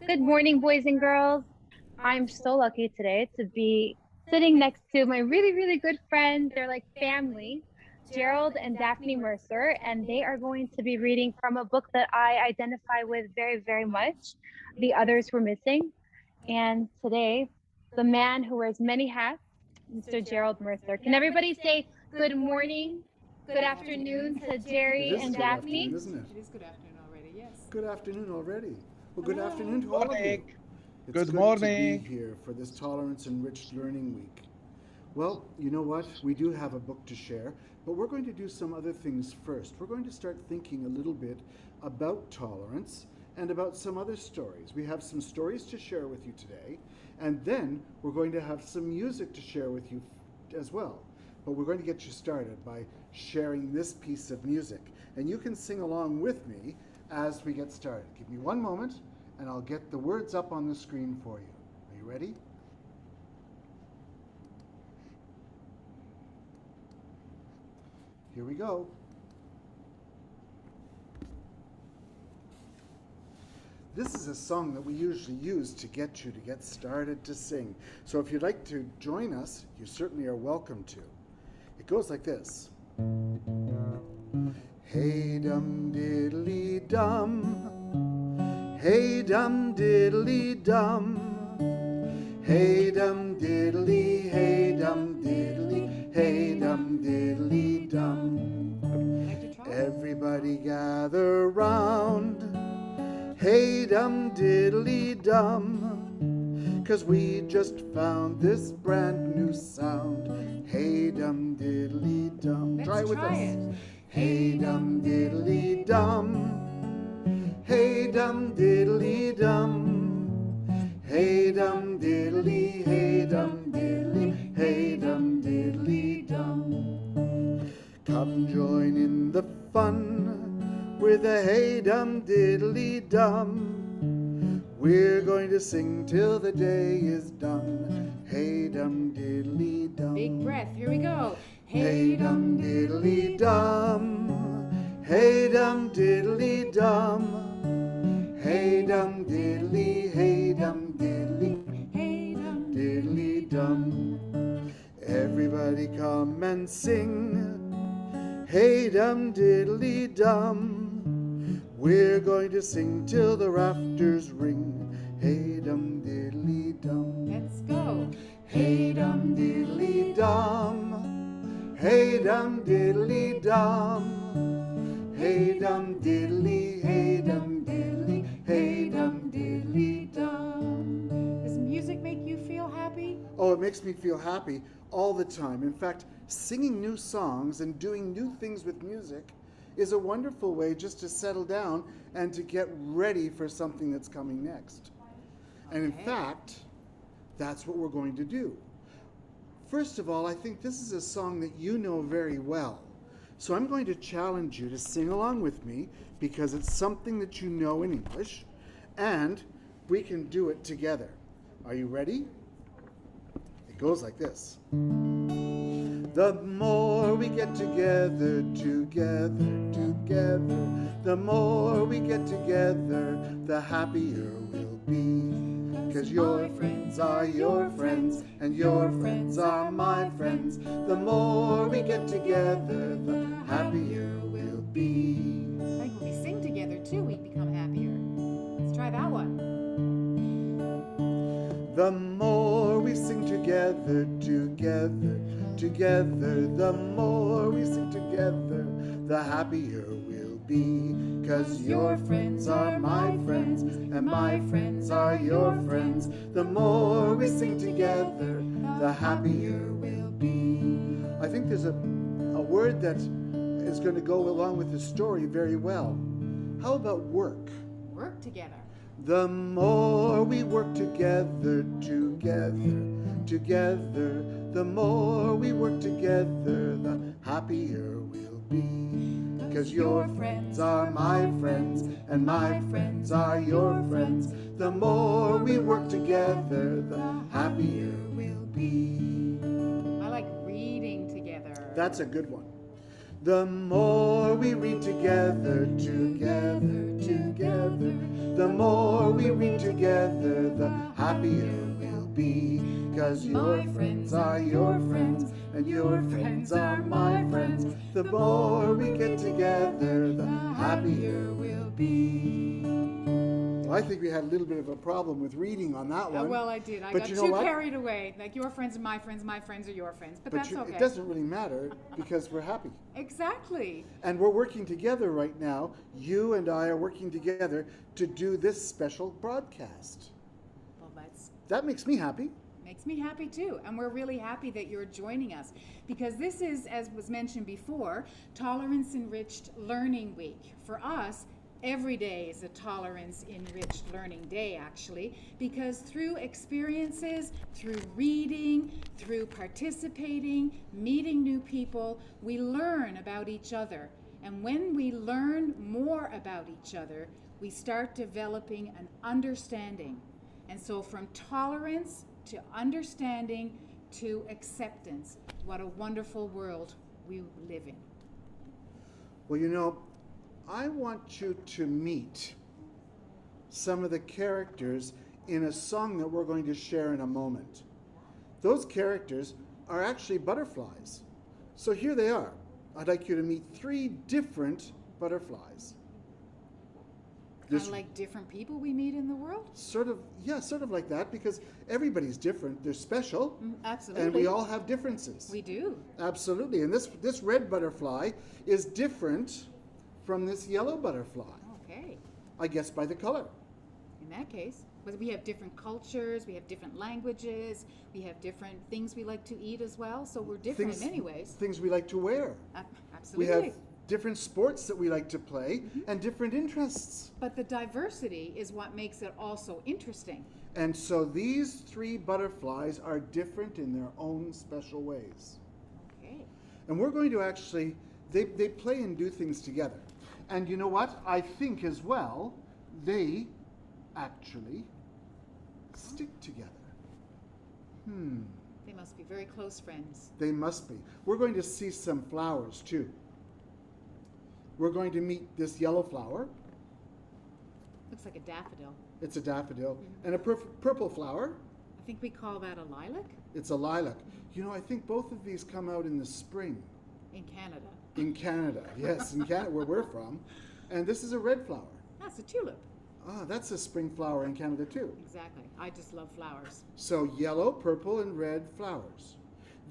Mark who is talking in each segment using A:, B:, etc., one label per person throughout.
A: Good morning, boys and girls. I'm so lucky today to be sitting next to my really, really good friends. They're like family, Gerald and Daphne Mercer, and they are going to be reading from a book that I identify with very, very much, The Others Were Missing. And today, the man who wears many hats, Mr. Gerald Mercer. Can everybody say good morning, good afternoon to
B: It
A: Jerry
B: is
A: and
B: good afternoon,
A: Daphne?
B: isn't it?
C: It is good afternoon already, yes.
B: Good afternoon already. Well, good afternoon
C: Hello.
B: to all of
D: Morning.
B: you. It's
D: Good
B: good to be
D: morning.
B: here for this Tolerance Enriched Learning Week. Well, you know what? We do have a book to share, but we're going to do some other things first. We're going to start thinking a little bit about tolerance and about some other stories. We have some stories to share with you today, and then we're going to have some music to share with you as well. But we're going to get you started by sharing this piece of music. And you can sing along with me as we get started. Give me one moment, and I'll get the words up on the screen for you. Are you ready? Here we go. This is a song that we usually use to get you to get started to sing. So if you'd like to join us, you certainly are welcome to. It goes like this. Hey dum diddly dum. Hey dum diddly dum. Hey dum diddly, hey dum diddly, hey dum diddly dum.
C: I'd like to try.
B: Everybody gather round. Hey dum diddly dum. 'Cause we just found this brand new sound. Hey dum diddly dum.
C: Let's
B: Try it with
C: try
B: us.
C: it.
B: Hey dum diddly dum. Hey dum diddly dum. Hey dum diddly, hey dum diddly, hey dum diddly dum. Come join in the fun with a hey dum diddly dum. We're going to sing till the day is done. Hey dum diddly dum.
C: Big breath. Here we go.
B: Hey dum diddly dum. Hey dum diddly dum. Hey dum diddly, hey dum diddly,
C: Hey dum
B: diddly dum. Everybody come and sing. Hey dum diddly dum. We're going to sing till the rafters ring. Hey dum diddly dum.
C: Let's go.
B: Hey dum diddly dum. Hey dum diddly dum. Hey dum diddly, hey dum diddly, hey dum diddly dum.
C: Does music make you feel happy?
B: Oh, it makes me feel happy all the time. In fact, singing new songs and doing new things with music is a wonderful way just to settle down and to get ready for something that's coming next. And in
C: Okay.
B: fact, that's what we're going to do. First of all, I think this is a song that you know very well. So I'm going to challenge you to sing along with me because it's something that you know in English, and we can do it together. Are you ready? It goes like this. The more we get together, the more we get together, the happier we'll be. 'Cause your friends are your friends, and your friends are my friends. The more we get together, the happier we'll be.
C: I think when we sing together too, we become happier. Let's try that one.
B: The more we sing together, the more we sing together, the happier we'll be. 'Cause your friends are my friends, and my friends are your friends. The more we sing together, the happier we'll be. I think there's a word that is going to go along with the story very well. How about work?
C: Work together.
B: The more we work together, the more we work together, the happier we'll be. 'Cause your friends are my friends, and my friends are your friends. The more we work together, the happier we'll be.
C: I like reading together.
B: That's a good one. The more we read together, together, the more we read together, the happier we'll be. 'Cause your friends are your friends, and your friends are my friends. The more we get together, the happier we'll be. Well, I think we had a little bit of a problem with reading on that one.
C: Well, I did. I
B: But
C: got
B: you know
C: too
B: what?
C: carried away. Like your friends are my friends are your friends. But that's okay.
B: It doesn't really matter because we're happy.
C: Exactly.
B: And we're working together right now. You and I are working together to do this special broadcast.
C: Well,
B: That makes me happy.
C: makes me happy too. And we're really happy that you're joining us because this is, as was mentioned before, Tolerance Enriched Learning Week. For us, every day is a Tolerance Enriched Learning Day, actually, because through experiences, through reading, through participating, meeting new people, we learn about each other. And when we learn more about each other, we start developing an understanding. And so from tolerance to understanding to acceptance, what a wonderful world we live in.
B: Well, you know, I want you to meet some of the characters in a song that we're going to share in a moment. Those characters are actually butterflies. So here they are. I'd like you to meet 3 different butterflies.
C: Kind of like different people we meet in the world?
B: Sort of like that, because everybody's different. They're special.
C: Absolutely.
B: And we all have differences.
C: We do.
B: Absolutely. And this red butterfly is different from this yellow butterfly.
C: Okay.
B: I guess by the color.
C: In that case, but we have different cultures, we have different languages, we have different things we like to eat as well, so we're different in many ways.
B: Things we like to wear.
C: Absolutely.
B: We have different sports that we like to play and different interests.
C: But the diversity is what makes it also interesting.
B: And so these 3 butterflies are different in their own special ways.
C: Okay.
B: And we're going to actually, they play and do things together. And you know what? I think as well, they actually stick together.
C: They must be very close friends.
B: They must be. We're going to see some flowers too. We're going to meet this yellow flower.
C: Looks like a daffodil.
B: It's a daffodil. And a purple flower.
C: I think we call that a lilac.
B: It's a lilac. You know, I think both of these come out in the spring.
C: In Canada.
B: In Canada, yes, in Canada, where we're from. And this is a red flower.
C: That's a tulip.
B: Ah, that's a spring flower in Canada too.
C: Exactly. I just love flowers.
B: So yellow, purple, and red flowers.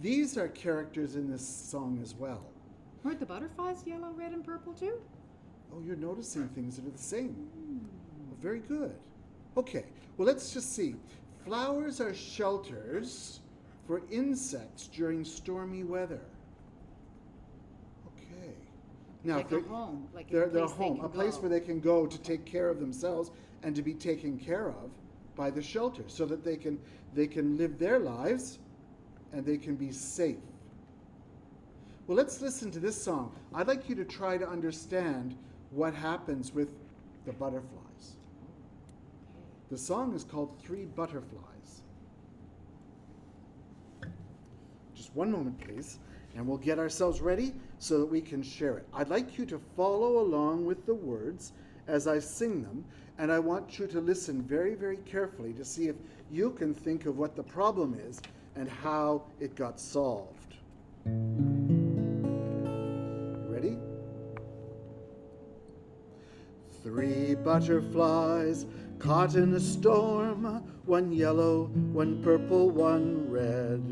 B: These are characters in this song as well.
C: Weren't the butterflies yellow, red, and purple too?
B: Oh, you're noticing things that are the same. Very good. Okay, well, let's just see. Flowers are shelters for insects during stormy weather. Okay. Now,
C: Like a home. Like
B: they're
C: a place
B: home, a place where they can go to take care of themselves and to be taken care of by the shelter so that they can live their lives and they can be safe. Well, let's listen to this song. I'd like you to try to understand what happens with the butterflies. The song is called 3 Butterflies. Just one moment, please, and we'll get ourselves ready so that we can share it. I'd like you to follow along with the words as I sing them, and I want you to listen very, very carefully to see if you can think of what the problem is and how it got solved. Ready? 3 butterflies caught in a storm, 1 yellow, 1 purple, 1 red.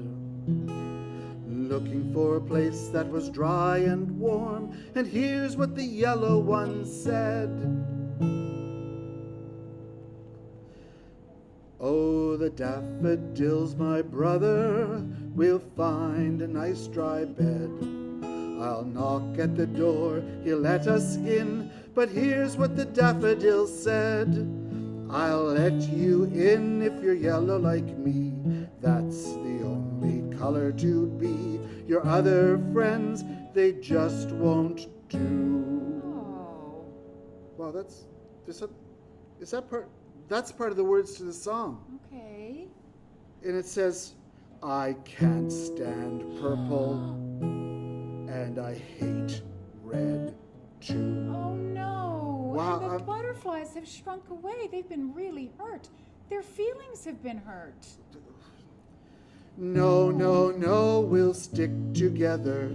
B: Looking for a place that was dry and warm, and here's what the yellow one said. Oh, the daffodils, my brother, will find a nice dry bed. I'll knock at the door, he'll let us in, but here's what the daffodil said. I'll let you in if you're yellow like me. That's the only color to be. Your other friends, they just won't do.
C: Oh.
B: Wow, that's part of the words to the song.
C: Okay.
B: And it says, I can't stand purple. and I hate red too.
C: Oh no!
B: Wow,
C: And the butterflies have shrunk away. They've been really hurt. Their feelings have been hurt.
B: No, no, no, we'll stick together.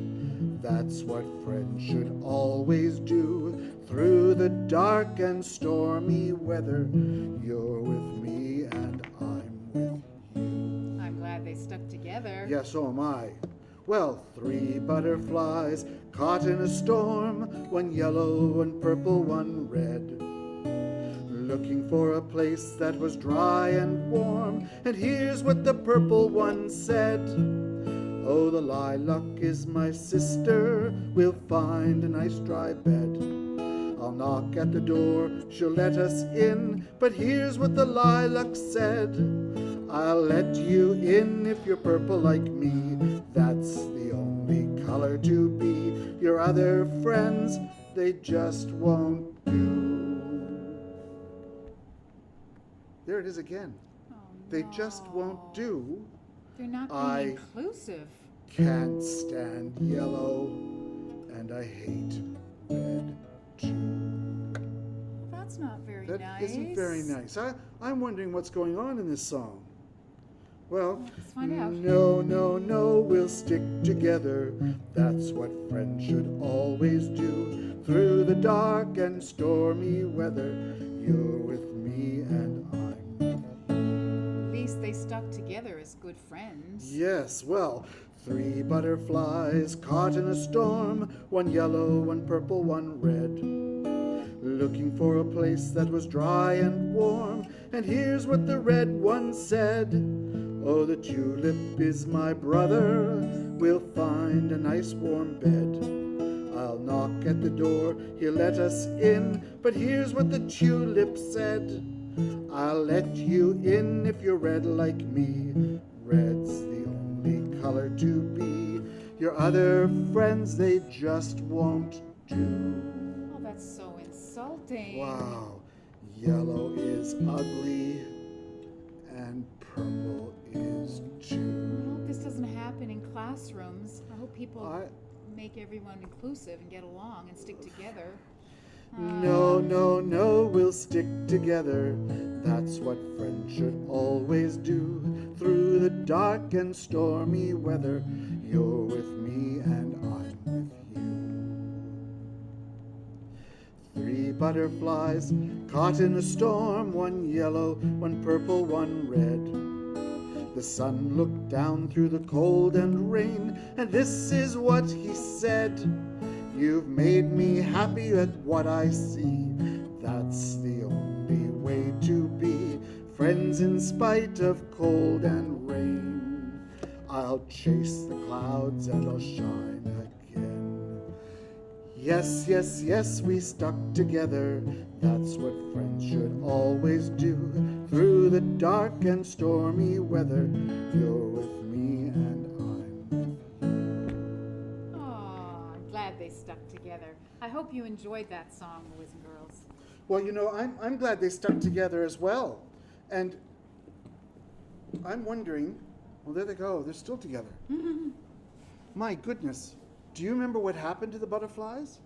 B: That's what friends should always do. Through the dark and stormy weather, you're with me and I'm with you.
C: I'm glad they stuck together.
B: Yeah, so am I. Well, 3 butterflies caught in a storm, one yellow, one purple, one red. Looking for a place that was dry and warm, and here's what the purple one said. Oh, the lilac is my sister, we'll find a nice dry bed. I'll knock at the door, she'll let us in, but here's what the lilac said. I'll let you in if you're purple like me, that's the only color to be. Your other friends, they just won't do. There it is again.
C: Oh,
B: They just won't
C: no.
B: do.
C: They're not
B: I-
C: being inclusive.
B: Can't stand yellow, and I hate red too.
C: That's not very
B: That
C: nice.
B: isn't very nice. I'm wondering what's going on in this song. Well,
C: Let's find out.
B: no, no, no, we'll stick together. That's what friends should always do. Through the dark and stormy weather, you're with me and I'm with you.
C: At least they stuck together as good friends.
B: Yes, well, 3 butterflies caught in a storm, one yellow, one purple, one red. Looking for a place that was dry and warm, and here's what the red one said. Oh, the tulip is my brother, we'll find a nice warm bed. I'll knock at the door, he'll let us in, but here's what the tulip said. I'll let you in if you're red like me, red's the only color to be. Your other friends, they just won't do.
C: Oh, that's so insulting.
B: Wow, yellow is ugly and purple is
C: I
B: too.
C: hope this doesn't happen in classrooms. I hope people
B: I-
C: make everyone inclusive and get along and stick together.
B: No, no, no, we'll stick together. That's what friends should always do. Through the dark and stormy weather, you're with me and I'm with you. 3 butterflies caught in a storm, one yellow, one purple, one red. The sun looked down through the cold and rain, and this is what he said. You've made me happy at what I see. That's the only way to be. Friends in spite of cold and rain. I'll chase the clouds and I'll shine again. Yes, yes, yes, we stuck together. That's what friends should always do. Through the dark and stormy weather, you're with me and I'm with you.
C: Oh, I'm glad they stuck together. I hope you enjoyed that song, boys and girls.
B: Well, you know, I'm glad they stuck together as well. And I'm wondering, well, there they go. They're still together. My goodness. Do you remember what happened to the butterflies?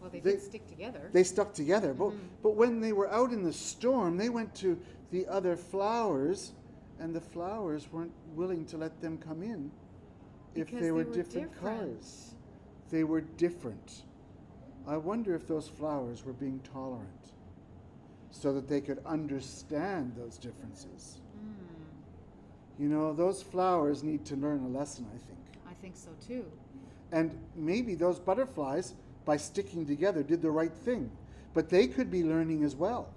C: Well, they
B: They-
C: did stick together.
B: They stuck together. But when they were out in the storm, they went to the other flowers, and the flowers weren't willing to let them come in if
C: Because
B: they were
C: different.
B: different colors. They were different. I wonder if those flowers were being tolerant so that they could understand those differences. You know, those flowers need to learn a lesson, I think.
C: I think so too.
B: And maybe those butterflies, by sticking together, did the right thing. But they could be learning as well.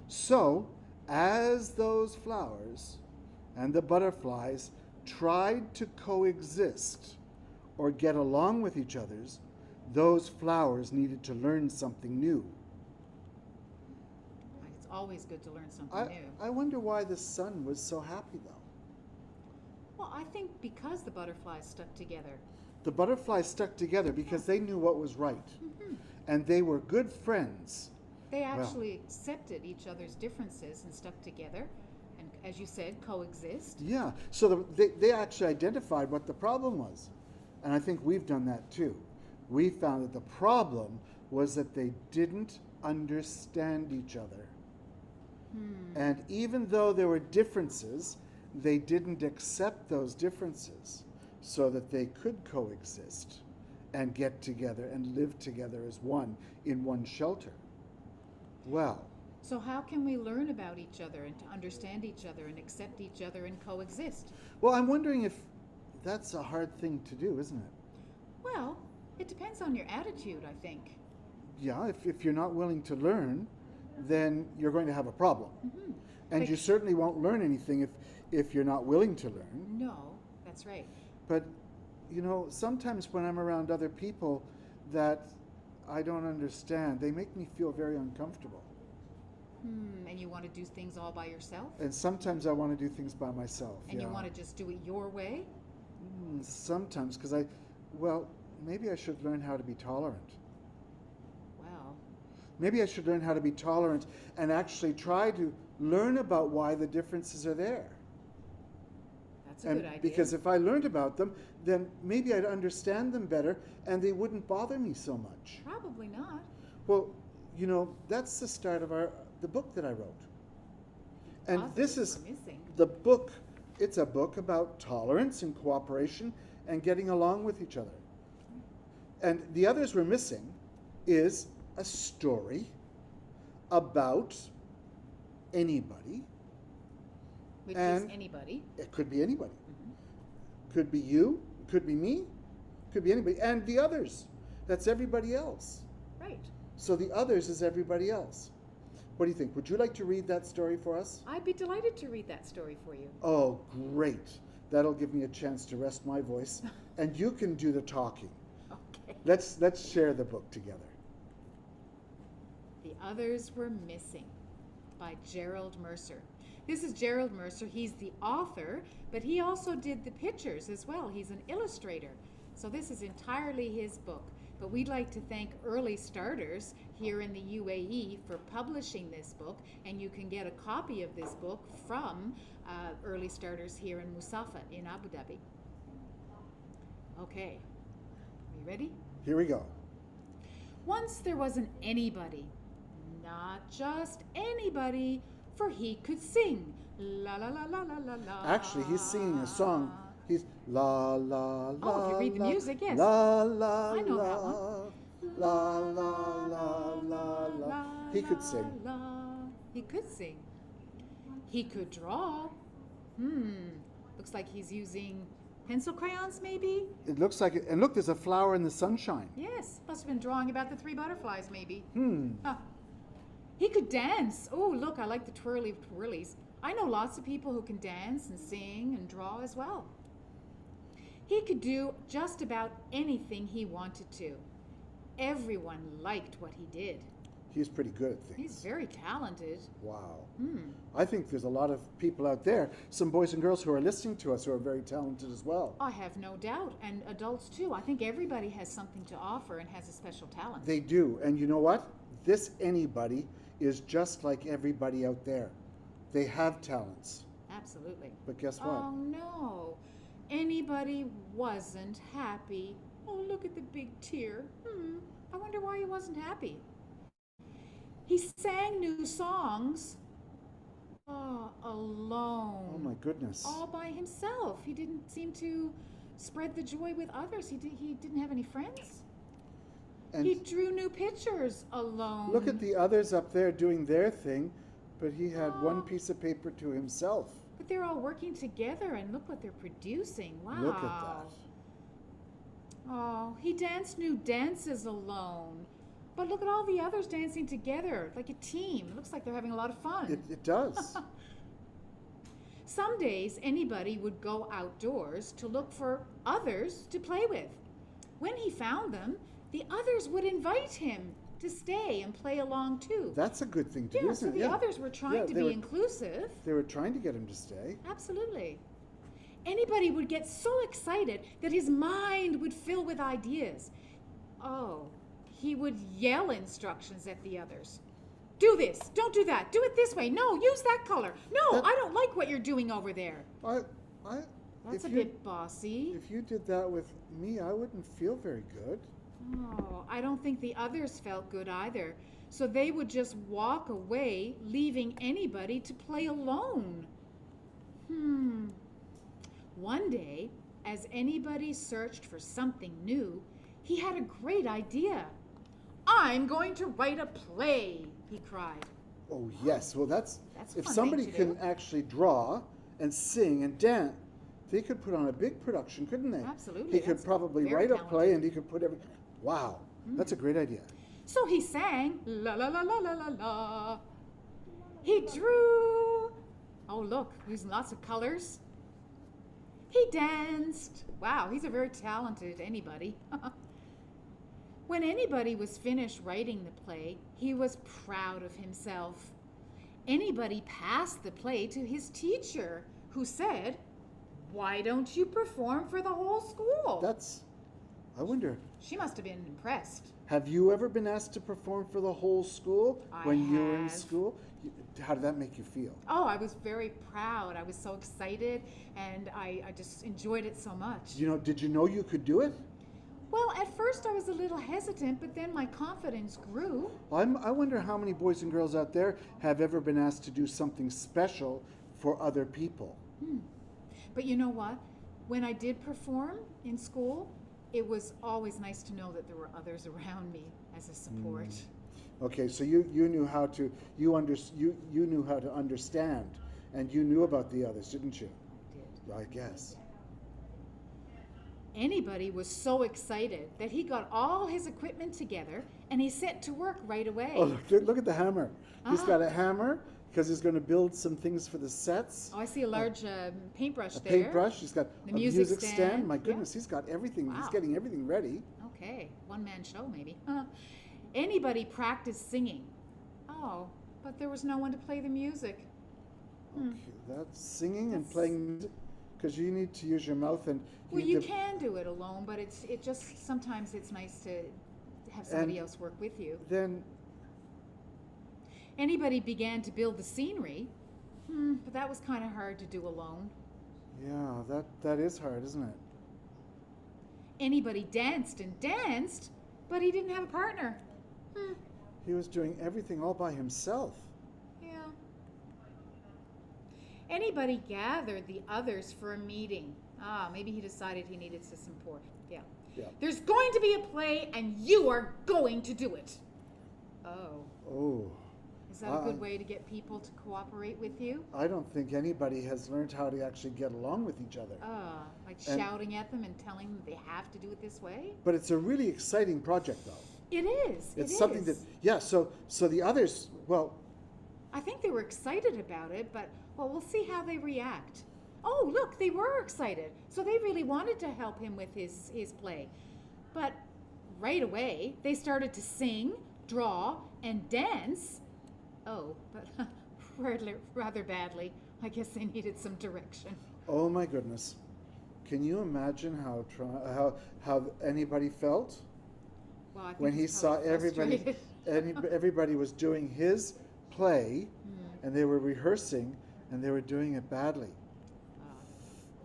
B: So, as those flowers and the butterflies tried to coexist or get along with each other, those flowers needed to learn something new.
C: It's always good to learn something new.
B: I wonder why the sun was so happy, though.
C: Well, I think because the butterflies stuck together.
B: The butterflies stuck together because they knew what was right. And they were good friends.
C: They actually accepted each other's differences and stuck together. And as you said, coexist.
B: Yeah, so they actually identified what the problem was. And I think we've done that too. We found that the problem was that they didn't understand each other. And even though there were differences, they didn't accept those differences so that they could coexist and get together and live together as one in one shelter. Well,
C: So how can we learn about each other and to understand each other and accept each other and coexist?
B: well, I'm wondering if that's a hard thing to do, isn't it?
C: Well, it depends on your attitude, I think.
B: Yeah, if you're not willing to learn, then you're going to have a problem. And
C: But-
B: you certainly won't learn anything if you're not willing to learn.
C: No, that's right.
B: But, you know, sometimes when I'm around other people that I don't understand, they make me feel very uncomfortable.
C: And you want to do things all by yourself?
B: And sometimes I want to do things by myself.
C: And
B: yeah.
C: you want to just do it your way?
B: Sometimes, because well, maybe I should learn how to be tolerant.
C: Well,
B: Maybe I should learn how to be tolerant and actually try to learn about why the differences are there.
C: that's a good idea.
B: Because if I learned about them, then maybe I'd understand them better and they wouldn't bother me so much.
C: Probably not.
B: Well, you know, that's the start of the book that I wrote. And this
C: Others
B: is
C: were missing.
B: the book. It's a book about tolerance and cooperation and getting along with each other. And The Others Were Missing is a story about anybody.
C: Which
B: and-
C: is anybody.
B: It could be anybody. Could be you, could be me, could be anybody. And the others. That's everybody else.
C: Right.
B: So the others is everybody else. What do you think? Would you like to read that story for us?
C: I'd be delighted to read that story for you.
B: Oh, great. That'll give me a chance to rest my voice. And you can do the talking.
C: Okay.
B: Let's share the book together.
C: The Others Were Missing by Gerald Mercer. This is Gerald Mercer. He's the author, but he also did the pictures as well. He's an illustrator. So this is entirely his book. But we'd like to thank Early Starters here in the UAE for publishing this book, and you can get a copy of this book from Early Starters here in Musafa in Abu Dhabi. Okay, are you ready?
B: Here we go.
C: Once there was an anybody, not just anybody, for he could sing. La la la la la la la.
B: Actually, he's singing a song. He's la la la.
C: Oh, if you read the
B: la,
C: music, yes.
B: La la
C: I know
B: la.
C: that one.
B: La la la la la. He could sing.
C: La. He could sing. He could draw. Looks like he's using pencil crayons, maybe?
B: It looks like it. And look, there's a flower in the sunshine.
C: Yes, must have been drawing about the 3 butterflies, maybe.
B: Ah.
C: He could dance. Oh, look, I like the twirly twirlies. I know lots of people who can dance and sing and draw as well. He could do just about anything he wanted to. Everyone liked what he did.
B: He's pretty good at things.
C: He's very talented.
B: Wow. I think there's a lot of people out there, some boys and girls who are listening to us who are very talented as well.
C: I have no doubt, and adults too. I think everybody has something to offer and has a special talent.
B: They do. And you know what? This anybody is just like everybody out there. They have talents.
C: Absolutely.
B: But guess what?
C: Oh no, anybody wasn't happy. Oh, look at the big tear. I wonder why he wasn't happy. He sang new songs alone.
B: Oh my goodness.
C: All by himself. He didn't seem to spread the joy with others. He didn't have any friends.
B: And
C: He drew new pictures alone.
B: look at the others up there doing their thing, but he had one
C: Oh.
B: piece of paper to himself.
C: But they're all working together, and look what they're producing. Wow.
B: Look at that.
C: Oh, he danced new dances alone. But look at all the others dancing together, like a team. It looks like they're having a lot of fun.
B: It does.
C: Some days, anybody would go outdoors to look for others to play with. When he found them, the others would invite him to stay and play along too.
B: That's a good thing to do,
C: Yeah, so
B: isn't
C: the
B: it?
C: others were trying to
B: they
C: be
B: were-
C: inclusive.
B: They were trying to get him to stay.
C: Absolutely. Anybody would get so excited that his mind would fill with ideas. Oh, he would yell instructions at the others. Do this, don't do that, do it this way, no, use that color. No,
B: That-
C: I don't like what you're doing over there.
B: I
C: That's a
B: if you
C: bit bossy.
B: if you did that with me, I wouldn't feel very good.
C: Oh, I don't think the others felt good either. So they would just walk away, leaving anybody to play alone. Hmm. One day, as anybody searched for something new, he had a great idea. I'm going to write a play, he cried.
B: Oh yes, well that's
C: That's a
B: if
C: fun
B: somebody
C: thing to
B: can
C: do.
B: actually draw and sing and dance, they could put on a big production, couldn't they?
C: Absolutely,
B: He could
C: that's
B: probably
C: very
B: write a play
C: talented.
B: and he could put every. Wow, that's a great idea.
C: So he sang, la la la la la la la. He drew. Oh, look, using lots of colors. He danced. Wow, he's a very talented anybody. When anybody was finished writing the play, he was proud of himself. Anybody passed the play to his teacher, who said, "Why don't you perform for the whole school?"
B: That's. I wonder.
C: She must have been impressed.
B: Have you ever been asked to perform for the whole school
C: I
B: when you were in
C: have.
B: school? How did that make you feel?
C: Oh, I was very proud. I was so excited, and I just enjoyed it so much.
B: Did you know you could do it?
C: Well, at first I was a little hesitant, but then my confidence grew.
B: I wonder how many boys and girls out there have ever been asked to do something special for other people.
C: But you know what? When I did perform in school, it was always nice to know that there were others around me as a support.
B: Okay, so you knew how to you knew how to understand, and you knew about the others, didn't you?
C: I did.
B: I guess.
C: Anybody was so excited that he got all his equipment together and he set to work right away.
B: Oh, look at the hammer. He's
C: Ah.
B: got a hammer because he's going to build some things for the sets.
C: Oh, I see a large paintbrush
B: A
C: there.
B: paintbrush. He's got
C: The
B: a
C: music
B: music stand.
C: stand,
B: My
C: yeah.
B: goodness, he's got everything. He's
C: Wow.
B: getting everything ready.
C: Okay, one-man show maybe. Anybody practiced singing. Oh, but there was no one to play the music.
B: Okay, that's singing and
C: That's-
B: playing music because you need to use your mouth and
C: Well,
B: need
C: you
B: to-
C: can do it alone, but it just sometimes it's nice to have somebody
B: And-
C: else work with you.
B: Then
C: Anybody began to build the scenery, but that was kind of hard to do alone.
B: yeah, that is hard, isn't it?
C: Anybody danced and danced, but he didn't have a partner.
B: He was doing everything all by himself.
C: Yeah. Anybody gathered the others for a meeting. Maybe he decided he needed some support. Yeah.
B: Yeah.
C: There's going to be a play and you are going to do it. Oh.
B: Oh,
C: Is that a good way to get people to cooperate with you?
B: I don't think anybody has learned how to actually get along with each other.
C: Like
B: And-
C: shouting at them and telling them they have to do it this way?
B: But it's a really exciting project, though.
C: It is.
B: It's something that, yeah. So the others, well,
C: I think they were excited about it, but well, we'll see how they react. Oh, look, they were excited. So they really wanted to help him with his play. But right away, they started to sing, draw, and dance. Oh, but rather badly. I guess they needed some direction.
B: oh my goodness, can you imagine how anybody felt
C: Well, I think
B: when he
C: he's
B: saw
C: probably
B: everybody
C: frustrated.
B: everybody was doing his play, and they were rehearsing, and they were doing it badly.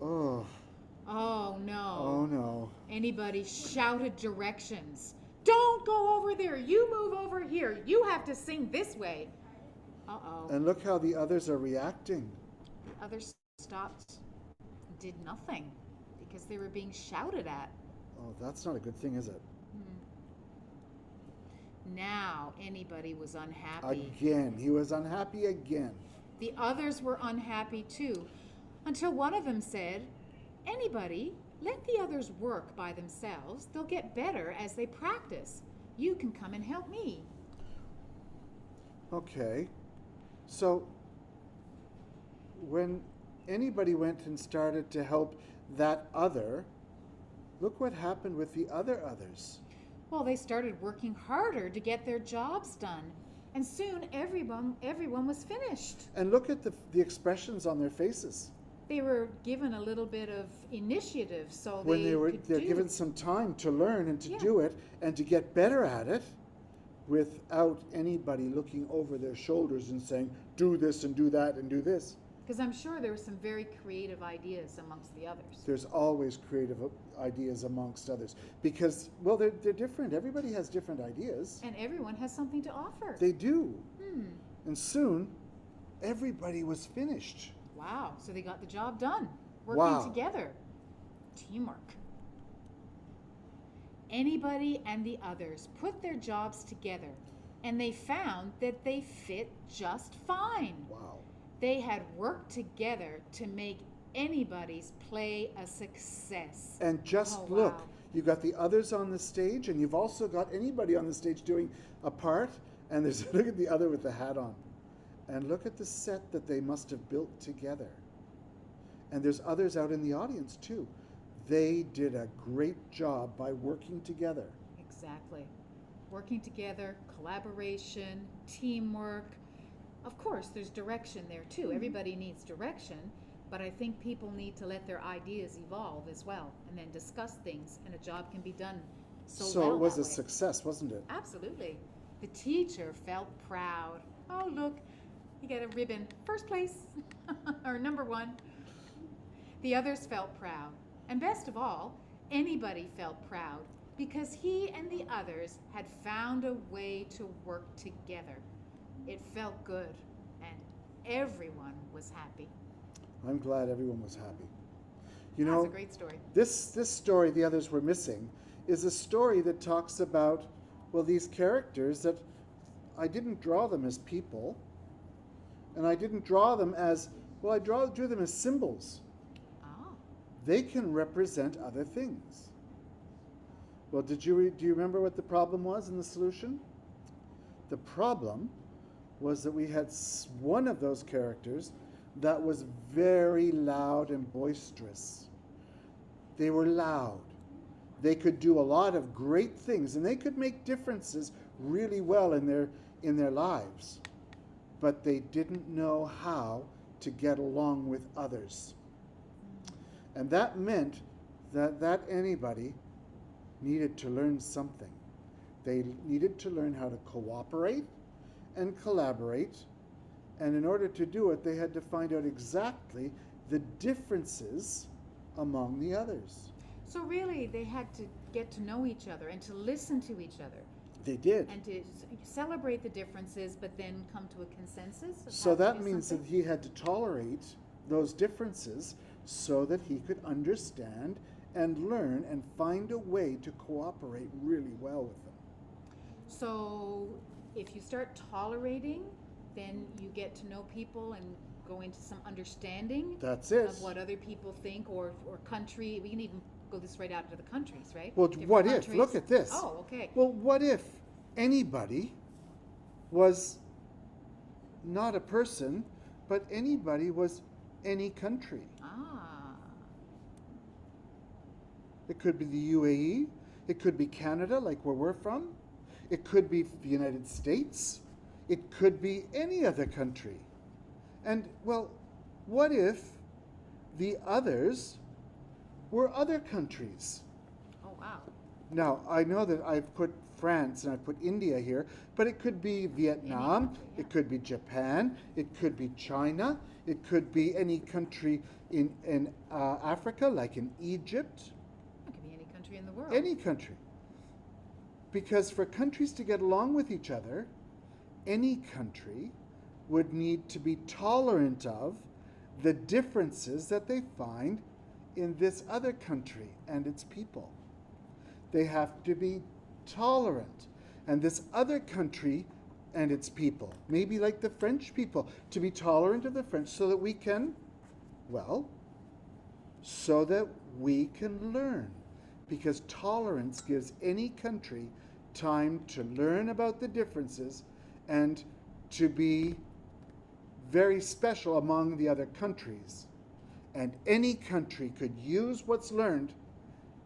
B: Oh,
C: Oh, no.
B: oh no.
C: Anybody shouted directions. Don't go over there. You move over here. You have to sing this way. Uh-oh.
B: And look how the others are reacting.
C: The others stopped, did nothing because they were being shouted at.
B: Oh, that's not a good thing, is it?
C: Now anybody was unhappy.
B: Again, he was unhappy again.
C: The others were unhappy too, until one of them said, "Anybody, let the others work by themselves. They'll get better as they practice. You can come and help me."
B: Okay. So when anybody went and started to help that other, look what happened with the other others.
C: Well, they started working harder to get their jobs done, and soon everyone was finished.
B: And look at the expressions on their faces.
C: They were given a little bit of initiative, so
B: When they're
C: could do.
B: given some time to learn and to
C: Yeah.
B: do it and to get better at it without anybody looking over their shoulders and saying, do this and do that and do this.
C: Because I'm sure there were some very creative ideas amongst the others.
B: There's always creative ideas amongst others because, well, they're different. Everybody has different ideas.
C: And everyone has something to offer.
B: They do.
C: Hmm.
B: And soon, everybody was finished.
C: Wow. So they got the job done. Working
B: Wow.
C: together. Teamwork. Anybody and the others put their jobs together, and they found that they fit just fine.
B: Wow.
C: They had worked together to make anybody's play a success.
B: And just
C: Oh,
B: look,
C: wow.
B: you've got the others on the stage, and you've also got anybody on the stage doing a part, and there's look at the other with the hat on. And look at the set that they must have built together. And there's others out in the audience too. They did a great job by working together.
C: Exactly. Working together, collaboration, teamwork. Of course, there's direction there too. Everybody needs direction, but I think people need to let their ideas evolve as well and then discuss things, and a job can be done so well
B: it was
C: that
B: a
C: way.
B: success, wasn't it?
C: Absolutely. The teacher felt proud. Oh, look, you get a ribbon. First place, or number one. The others felt proud. And best of all, anybody felt proud because he and the others had found a way to work together. It felt good, and everyone was happy.
B: I'm glad everyone was happy. You
C: That's
B: know,
C: a great story.
B: this story, The Others Were Missing, is a story that talks about, well, these characters that I didn't draw them as people, and I didn't draw them as, well, I drew them as symbols.
C: Ah,
B: They can represent other things. Well, do you remember what the problem was and the solution? The problem was that we had one of those characters that was very loud and boisterous. They were loud. They could do a lot of great things, and they could make differences really well in their lives. But they didn't know how to get along with others. And that meant that anybody needed to learn something. They needed to learn how to cooperate and collaborate. And in order to do it, they had to find out exactly the differences among the others.
C: so really they had to get to know each other and to listen to each other
B: They did.
C: and to celebrate the differences, but then come to a consensus of
B: So
C: how to
B: that
C: do
B: means that
C: something?
B: he had to tolerate those differences so that he could understand and learn and find a way to cooperate really well with them.
C: So if you start tolerating, then you get to know people and go into some understanding
B: That's it.
C: of what other people think, or country. We can even go this right out to the countries, right?
B: Well,
C: Different
B: what if?
C: countries.
B: Look at this.
C: Oh, okay.
B: Well, what if anybody was not a person, but anybody was any country?
C: Ah,
B: It could be the UAE. It could be Canada, like where we're from. It could be the United States. It could be any other country. And, well, what if the others were other countries?
C: oh wow.
B: Now, I know that I've put France and I've put India here, but it could be Vietnam,
C: country, yeah.
B: it could be Japan, it could be China, it could be any country in Africa, like in Egypt,
C: It could be any country in the world.
B: any country. Because for countries to get along with each other, any country would need to be tolerant of the differences that they find in this other country and its people. They have to be tolerant. And this other country and its people, maybe like the French people, to be tolerant of the French so that we can, well, so that we can learn. Because tolerance gives any country time to learn about the differences and to be very special among the other countries. And any country could use what's learned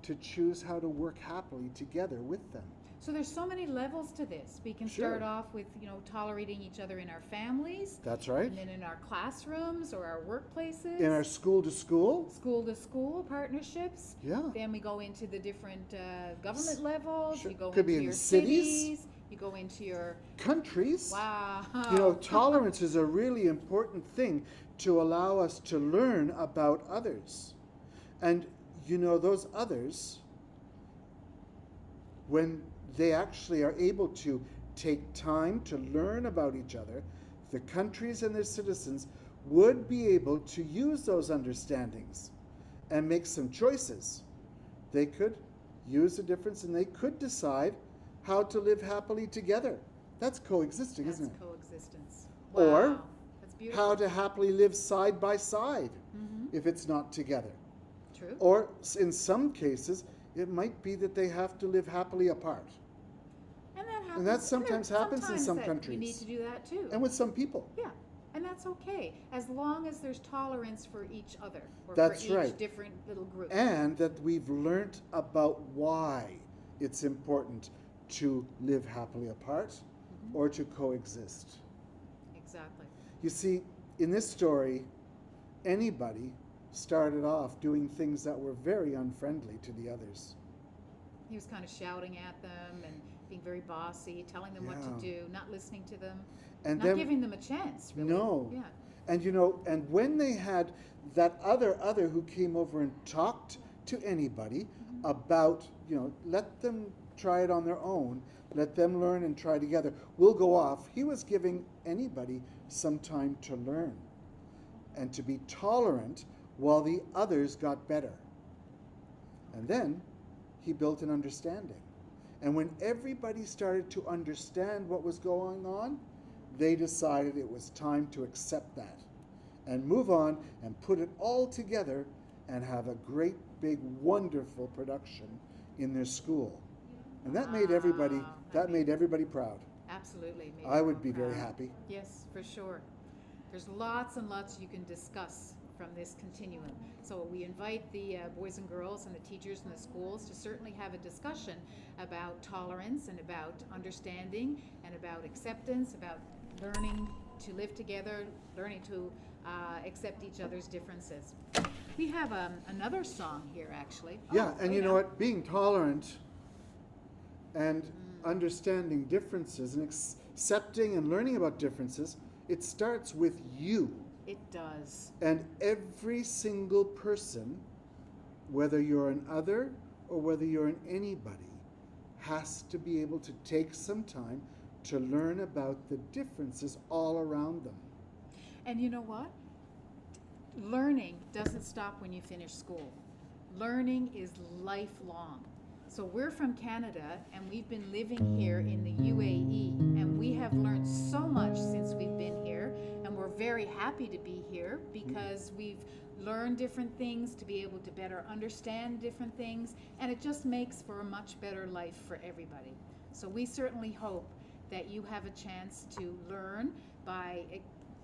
B: to choose how to work happily together with them.
C: So there's so many levels to this. We can
B: Sure.
C: start off with, tolerating each other in our families,
B: That's right.
C: and then in our classrooms or our workplaces,
B: In our school to school,
C: school-to-school partnerships.
B: yeah.
C: Then we go into the different government levels.
B: Sure.
C: You go
B: Could be
C: into
B: in
C: your
B: the cities.
C: You go into your,
B: countries.
C: wow.
B: You know, tolerance is a really important thing to allow us to learn about others. And, you know, those others, when they actually are able to take time to learn about each other, the countries and their citizens would be able to use those understandings and make some choices. They could use the difference and they could decide how to live happily together. That's coexisting,
C: That's
B: isn't it?
C: coexistence.
B: Or
C: Wow. That's beautiful.
B: how to happily live side by side
C: Mm-hmm.
B: if it's not together.
C: True.
B: Or in some cases, it might be that they have to live happily apart.
C: And that happens.
B: And that sometimes happens in some
C: that
B: countries.
C: We need to do that too.
B: And with some people.
C: Yeah, and that's okay, as long as there's tolerance for each other, or
B: That's
C: for each
B: right.
C: different little group.
B: And that we've learnt about why it's important to live happily apart or to coexist.
C: Exactly.
B: You see, in this story, anybody started off doing things that were very unfriendly to the others.
C: He was kind of shouting at them and being very bossy, telling them what
B: Yeah.
C: to do, not listening to them,
B: And
C: not
B: then,
C: giving them a chance, really.
B: no.
C: Yeah.
B: And you know, and when they had that other who came over and talked to anybody about, you know, let them try it on their own, let them learn and try together, we'll go off. He was giving anybody some time to learn and to be tolerant while the others got better. And then he built an understanding. And when everybody started to understand what was going on, they decided it was time to accept that and move on and put it all together and have a great, big, wonderful production in their school. And that made everybody
C: Wow,
B: that made everybody proud.
C: Absolutely. made
B: I would
C: everyone
B: be very
C: proud.
B: happy.
C: Yes, for sure. There's lots and lots you can discuss from this continuum. So we invite the boys and girls and the teachers in the schools to certainly have a discussion about tolerance and about understanding and about acceptance, about learning to live together, learning to accept each other's differences. We have another song here, actually.
B: Yeah,
C: Oh,
B: and
C: go
B: you know
C: now.
B: what? Being tolerant and understanding differences and accepting and learning about differences, it starts with you.
C: It does.
B: And every single person, whether you're an other or whether you're an anybody, has to be able to take some time to learn about the differences all around them.
C: And you know what? Learning doesn't stop when you finish school. Learning is lifelong. So we're from Canada and we've been living here in the UAE, and we have learned so much since we've been here, and we're very happy to be here because we've learned different things to be able to better understand different things, and it just makes for a much better life for everybody. So we certainly hope that you have a chance to learn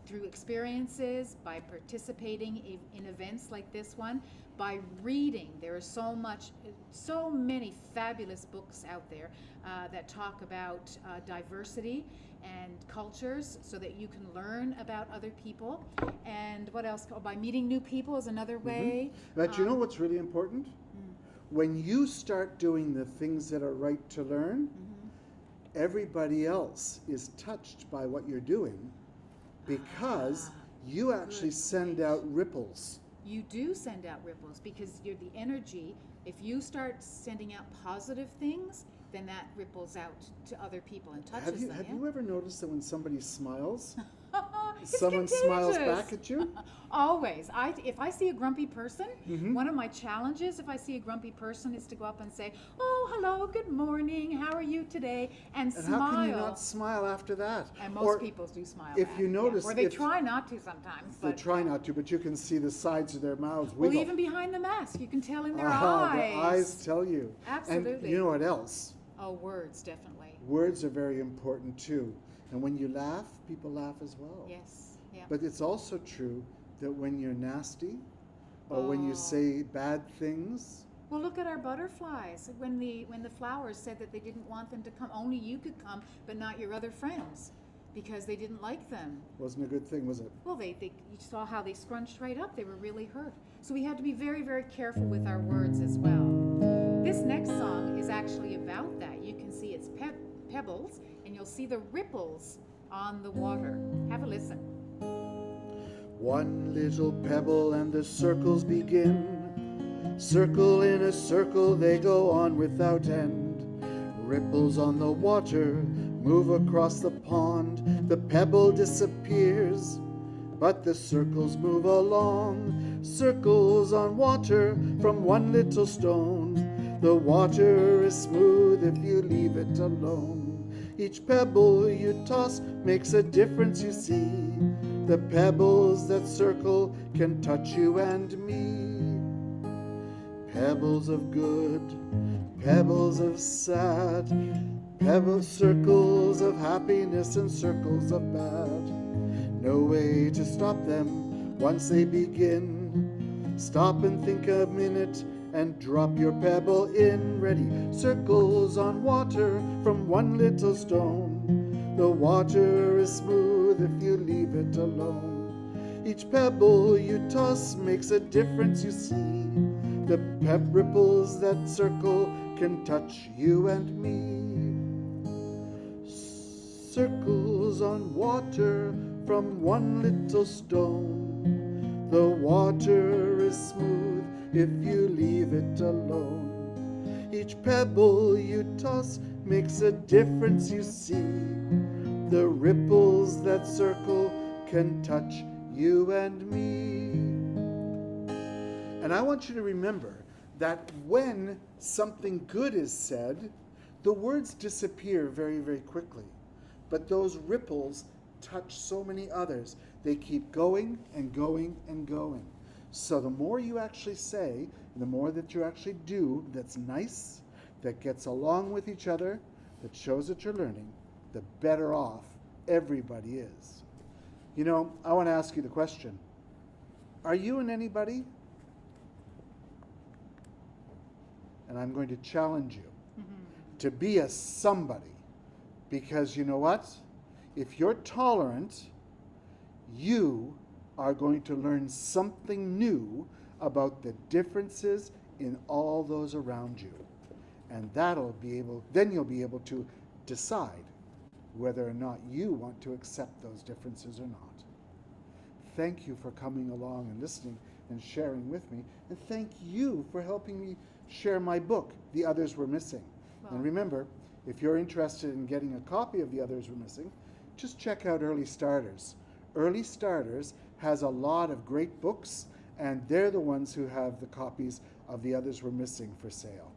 C: through experiences, by participating in events like this one, by reading. There are so many fabulous books out there that talk about diversity and cultures, so that you can learn about other people. And what else? Oh, by meeting new people is another way.
B: But you know what's really important? When you start doing the things that are right to learn, everybody else is touched by what you're doing, because you actually send out ripples.
C: You do send out ripples because you're the energy. If you start sending out positive things, then that ripples out to other people and touches them.
B: Have you ever noticed that when somebody smiles,
C: It's
B: someone smiles
C: contagious.
B: back at you?
C: Always. If I see a grumpy person, one of my challenges, if I see a grumpy person, is to go up and say, "Oh, hello, good morning, how are you today?" And
B: And
C: smile.
B: how can you not smile after that?
C: And most
B: Or
C: people do smile.
B: if
C: back,
B: you
C: yeah.
B: notice,
C: or they
B: if
C: try not to sometimes.
B: they
C: But
B: try not to, but you can see the sides of their mouths
C: well,
B: wiggle.
C: even behind the mask, you can tell in their
B: Ah,
C: eyes.
B: the eyes tell you.
C: Absolutely.
B: And you know what else?
C: Oh, words, definitely.
B: Words are very important too. And when you laugh, people laugh as well.
C: Yes. Yeah.
B: But it's also true that when you're nasty or when you
C: Oh.
B: say bad things,
C: Well, look at our butterflies. When the flowers said that they didn't want them to come, only you could come, but not your other friends, because they didn't like them.
B: wasn't a good thing, was it?
C: Well, you saw how they scrunched right up. They were really hurt. So we had to be very, very careful with our words as well. This next song is actually about that. You can see it's pebbles, and you'll see the ripples on the water. Have a listen.
B: One little pebble and the circles begin. Circle in a circle, they go on without end. Ripples on the water move across the pond. The pebble disappears, but the circles move along. Circles on water from one little stone. The water is smooth if you leave it alone. Each pebble you toss makes a difference, you see. The pebbles that circle can touch you and me. Pebbles of good, pebbles of sad, pebbles, circles of happiness and circles of bad. No way to stop them once they begin. Stop and think a minute and drop your pebble in. Ready, circles on water from one little stone. The water is smooth if you leave it alone. Each pebble you toss makes a difference, you see. The ripples that circle can touch you and me. Circles on water from one little stone. The water is smooth if you leave it alone. Each pebble you toss makes a difference, you see. The ripples that circle can touch you and me. And I want you to remember that when something good is said, the words disappear very, very quickly. But those ripples touch so many others. They keep going and going and going. So the more you actually say, the more that you actually do that's nice, that gets along with each other, that shows that you're learning, the better off everybody is. You know, I want to ask you the question. Are you an anybody? And I'm going to challenge you to be a somebody. Because you know what? If you're tolerant, you are going to learn something new about the differences in all those around you. And then you'll be able to decide whether or not you want to accept those differences or not. Thank you for coming along and listening and sharing with me. And thank you for helping me share my book, The Others Were Missing. Wow. And remember, if you're interested in getting a copy of The Others Were Missing, just check out Early Starters. Early Starters has a lot of great books, and they're the ones who have the copies of The Others Were Missing for sale.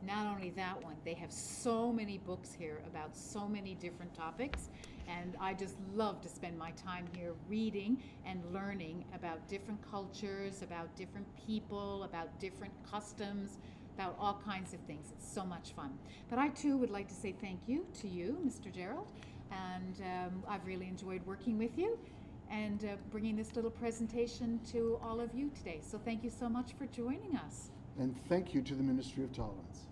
C: Not only that one, they have so many books here about so many different topics, and I just love to spend my time here reading and learning about different cultures, about different people, about different customs, about all kinds of things. It's so much fun. But I too would like to say thank you to you, Mr. Gerald, and I've really enjoyed working with you and bringing this little presentation to all of you today. So thank you so much for joining us.
B: And thank you to the Ministry of Tolerance.